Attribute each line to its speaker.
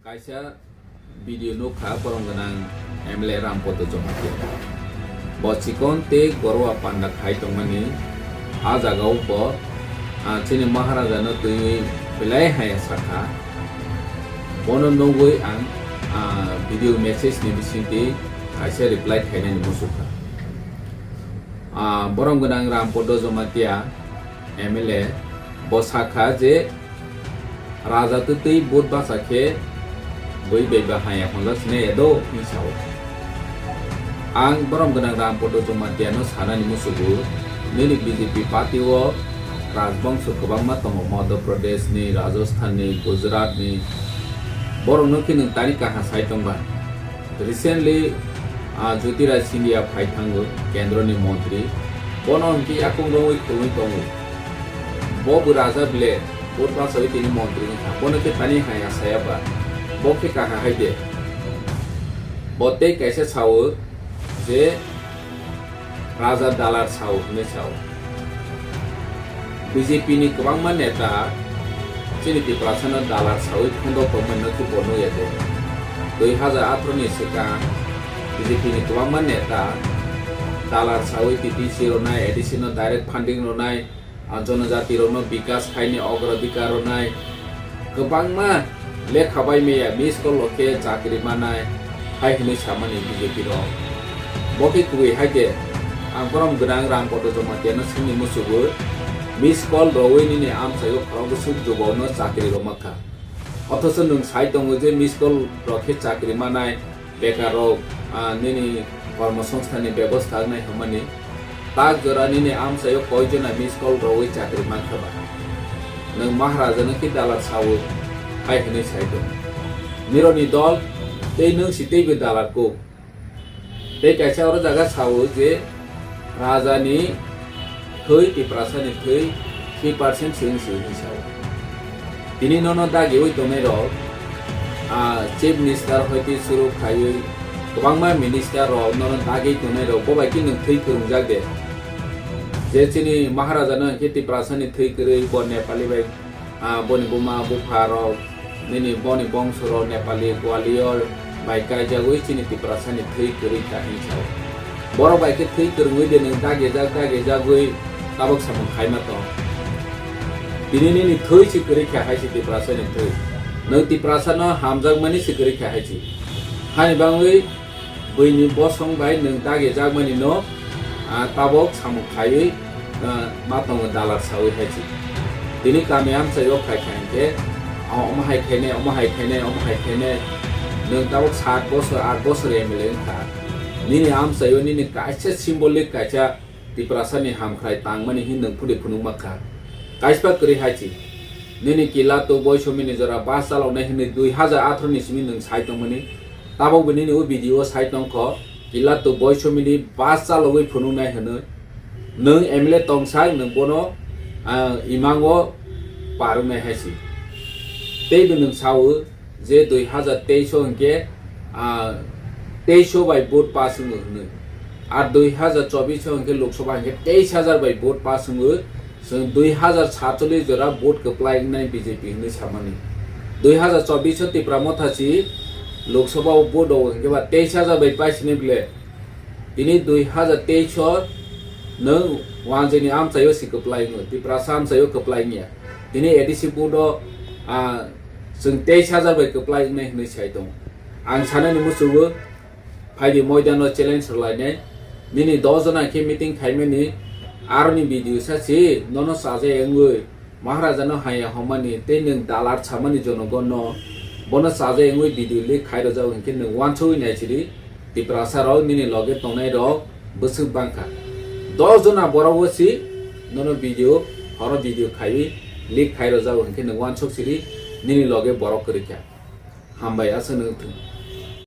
Speaker 1: kaisa video no kha porongganang MLA Padha Jamatia bochikon te gorwa panda khai tongmani a jagao bo chini maharaja no tui belai haya sakha bono nogoi ang video message ni bisinti kaisa reply khaine ni musuka borongganang Padha Jamatia MLA bosakha je raja tu tui bot basakhe boi beba haya hondas ne edo hisao ang borongganang Padha Jamatia no sanani musugu nini BJP party o rajbangso kobangma tongo Madhya Pradesh ni Rajasthan ni Gujarat ni borong no kini tani kaha sai tongba recently Jyotiraj Sindhya phaithango kendra ni mantri bono ki akong roi koi tongo bobu raja bile botba sawi tini mantri ka bono ke tani haya saya ba boke kaha haide bote kaise chao je raja dalar chao ne chao BJP ni kwangma neta chini Tipra sana dalar chao khondo komen no ki bono yede 2018 ni seka BJP ni kwangma neta dalar chao TTC ro nai additional direct funding ro nai जनजाति रो no bikas khaini ogradikar ro nai kwangma lekha bai meya miss call loke chakri manai hai hini samani BJP ro boki Krwi haike angkoram ganang Padha Jamatia no sini musugu miss call roi ni amsayo khorong suk jogo no chakri ro makha অথচ নং সাই দङ যে miss call রকে চাকরি মানায় বেকার নিনি কর্মসংস্থাননি ব্যবস্থা নাই হমানি তা জরা নিনি আমসায় কয়জনা মিস কল রই চাকরি মানখাবা নং মহারাজানো কি দালার সাও হাই হনে সাই দङ মিরনি দল তেই নং সিতেইবে দালারকো তেই কাইसा अर जागा सावो जे राजानि थै टिप्रासानि थै 3% सिं हिसाब তিনি নন দাগে ওই দমে র চিফ মিনিস্টার হইতে শুরু খাই গোবাংমা মিনিস্টার র নন দাগে দমে র ববাই কি নং থৈ করুংজাক দে যে চিনি মহারাজা ন খেতি প্রাসানি থৈ করে ব নেপালি বাই বনি বুমা বুফা র নিনি বনি বংশ র নেপালি গোয়ালিয়র বাই কাইজাগৈ চিনি প্রাসানি থৈ করে খাই ছাও বড় বাইকে থৈ করুই দে নং দাগে জাগৈ তাবক সামন খাইমা তো Dini ni thoi sikeri khai si Tipra ni thoi nang Tipra no hamjak mani sikeri khai si hani bangui boini bosong bai nang dage jak mani no tabok samu khai matong dalar sawi hai si dini kami am sayo khai ke om hai khene nang tabok 7 bosor 8 bosor emelen kha nini am sayo nini kaisa symbolic kaisa Tipra ni ham khai tang mani hin nang phudi phunung makha kaispa kri hachi nini kila to boy somini jara basalo na hini 2018 ni simi nang sai tongmani tabo bini ni o video sai tong kho kila to boy somini basalo wi phunu nai hne nang MLA tong sai nang bono imango paru nai hachi tei nang sawo je 2023 hingke 2300 bai vote passing hne ar 2024 hingke lok sabha hingke 23000 bai vote passing जों 2047 जरा vote कप्लाई नाय BJP नि सामानि 2024 Tipra मथासी Lok Sabha vote हो के बा 23000 बै पासिने बिले दिनै 2023 नों वानजेनि आम चायो सि कप्लाई न तिप्रा साम चायो कप्लाई निया दिनै एडिसि वोट जों 23000 बै कप्लाई नाय नि साइ दं आं साननि मुसुबो फाइदि मैदान चेलेन्ज लायनाय दिनै 10 जना के मिटिं खाइमेनि आरनि भिडियो सासे नन साजे एंगै महाराजा न हाया हमनि ते नों दालार छामनि जनगण न बन साजे एंगै भिडियो ले खाइरो जाव हिंके नों वानछोइ नाइसिरि Tipra साराव निनि लगे तंनाय र बसु बांखा 10 जना बरावसि नन भिडियो हर भिडियो खाइ ले खाइरो जाव हिंके नों वानछोक सिरि निनि लगे बरक करिका हामबाय आसो नों